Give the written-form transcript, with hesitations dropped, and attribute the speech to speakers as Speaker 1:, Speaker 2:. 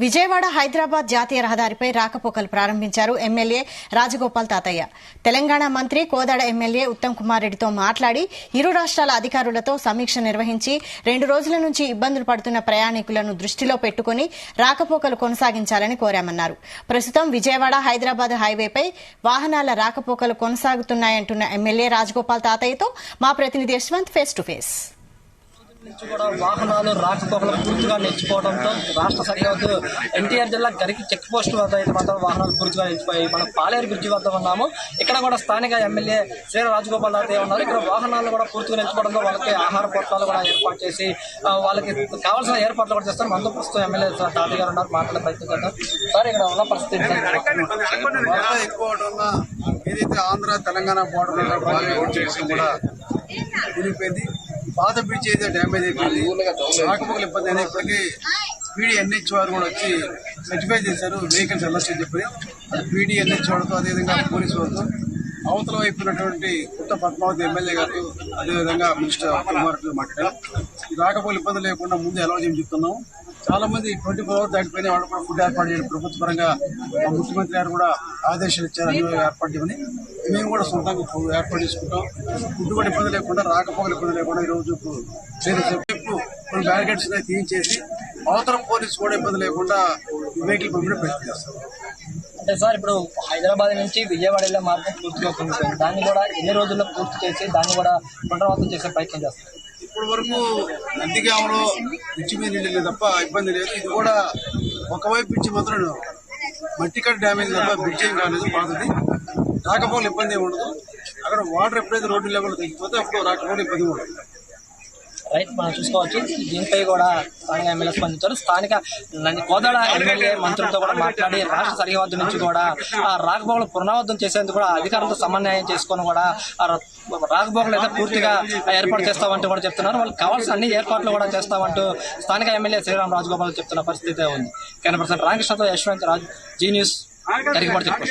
Speaker 1: విజయవాడ హైదరాబాద్ జాతీయ రహదారిపై రాకపోకలు ప్రారంభించారు ఎమ్మెల్యే రాజగోపాల్ తాతయ్య. తెలంగాణ మంత్రి కోదాడ ఎమ్మెల్యే ఉత్తమ్ కుమార్ రెడ్డితో మాట్లాడి ఇరు రాష్ట్రాల అధికారులతో సమీక్ష నిర్వహించి 2 రోజుల నుంచి ఇబ్బందులు పడుతున్న ప్రయాణికులను దృష్టిలో పెట్టుకుని రాకపోకలు కొనసాగించాలని కోరామన్నారు. ప్రస్తుతం విజయవాడ హైదరాబాద్ హైవేపై వాహనాల రాకపోకలు కొనసాగుతున్నాయంటున్న ఎమ్మెల్యే రాజగోపాల్ తాతయ్యతో మా ప్రతినిధి యశ్వంత్ ఫేస్ టు ఫేస్.
Speaker 2: నుంచి కూడా వాహనాలు రాకపోకలు పూర్తిగా నిలిచిపోవడంతో రాష్ట్ర సరిహద్దు ఎన్టీఆర్ జిల్లా గరికి చెక్ పోస్ట్ వద్ద అయితే మాత్రం వాహనాలు పూర్తిగా నిలిచిపోయి మనం పాలేరు బ్రిడ్జి వద్ద ఉన్నాము. ఇక్కడ కూడా స్థానిక ఎమ్మెల్యే శ్రీ రాజగోపాల్ తాతయ్య ఉన్నారు. ఇక్కడ వాహనాలు కూడా పూర్తిగా నిలిచిపోవడంతో వాళ్ళకి ఆహార పొట్లాలు కూడా ఏర్పాటు చేసి వాళ్ళకి కావాల్సిన ఏర్పాట్లు కూడా చేస్తారు. మనతో ప్రస్తుతం ఎమ్మెల్యే తాతయ్య గారు ఉన్నారు, మాట్లాడే ప్రయత్నం చేద్దాం. సార్, ఇక్కడ ఉన్న పరిస్థితి
Speaker 3: ఏదైతే ఆంధ్ర తెలంగాణ బోర్డర్ కూడా కూలిపోయింది. పాత బ్రిడ్జ్ అయితే డ్యామేజ్ అయిపోయింది. రాకపోకలు ఇబ్బంది అయినా ఇప్పటికీ పీడీ ఎన్హెచ్ వారు కూడా వచ్చి సర్టిఫై చేశారు వెహికల్స్ వెళ్ళొచ్చని చెప్పి. పీడీ ఎన్హెచ్ వారితో అదేవిధంగా పోలీసు వారితో అవతల వైపు ఉన్నటువంటి కొత్త పద్మావతి ఎమ్మెల్యే గారు అదేవిధంగా మినిస్టర్ కుమార్ మాట్లాడారు. ఈ రాకపోకలు ఇబ్బంది లేకుండా ముందు ఎలా చేయని చెప్తున్నాం. చాలా మంది 24 hours దాటిపోయిన వాళ్ళు కూడా ఫుడ్ ఏర్పాటు చేయడం ప్రభుత్వ పరంగా ముఖ్యమంత్రి గారు కూడా ఆదేశాలు ఇచ్చారు. అన్ని ఏర్పాటు చేయమని మేము కూడా సొంతంగా ఏర్పాటు చేసుకుంటాం. ఫుడ్ కూడా ఇబ్బంది లేకుండా రాకపోకలు ఇబ్బంది లేకుండా ఈరోజు కొన్ని బ్యారికేడ్స్ తీయించేసి అవతల పోలీసు కూడా ఇబ్బంది లేకుండా వెహికల్ పంపిణీ ప్రయత్నం చేస్తాం.
Speaker 2: అంటే సార్, ఇప్పుడు హైదరాబాద్ నుంచి విజయవాడ వెళ్ళే మార్గం పూర్తిగా కుంగిపోయింది. దాన్ని కూడా ఎన్ని రోజుల్లో పూర్తి చేసి దాన్ని కూడా పునరావృతం చేసే ప్రయత్నం చేస్తారు.
Speaker 3: ఇప్పటి వరకు నందిగామలో బ్రిడ్జి మీద నీళ్ళు తప్ప ఇబ్బంది లేదు. ఇది కూడా ఒకవైపు బ్రిడ్జి మాత్రం మట్టి కట్ డ్యామేజ్ తప్ప బ్రిడ్జి ఏం కాలేదు. పాతది రాకపోకలు ఇబ్బంది ఏమి ఉండదు. అక్కడ వాటర్ ఎప్పుడైతే రోడ్డు లెవెల్ తగ్గిపోతే అప్పుడు రాకపోకలు ఇబ్బంది ఉండదు.
Speaker 2: రైట్, మనం చూసుకోవచ్చు. దీనిపై కూడా స్థానిక ఎమ్మెల్యే స్పందించారు. స్థానిక కోదాడ ఎమ్మెల్యే మంత్రులతో కూడా మాట్లాడి రాష్ట్ర సరిహద్దు నుంచి కూడా రాకపోకలు పునరావృతం చేసేందుకు కూడా అధికారులతో సమన్వయం చేసుకుని కూడా రాకపోకలు అయితే పూర్తిగా ఏర్పాటు చేస్తామంటూ కూడా చెప్తున్నారు. వాళ్ళకి కావాల్సిన అన్ని ఏర్పాట్లు కూడా చేస్తామంటూ స్థానిక ఎమ్మెల్యే శ్రీరామ్ రాజగోపాల్ చెప్తున్న పరిస్థితి ఉంది. కెమెరా పర్సన్ రామకృష్ణతో Yashwant Raj, Zee News, Garikapadu check post.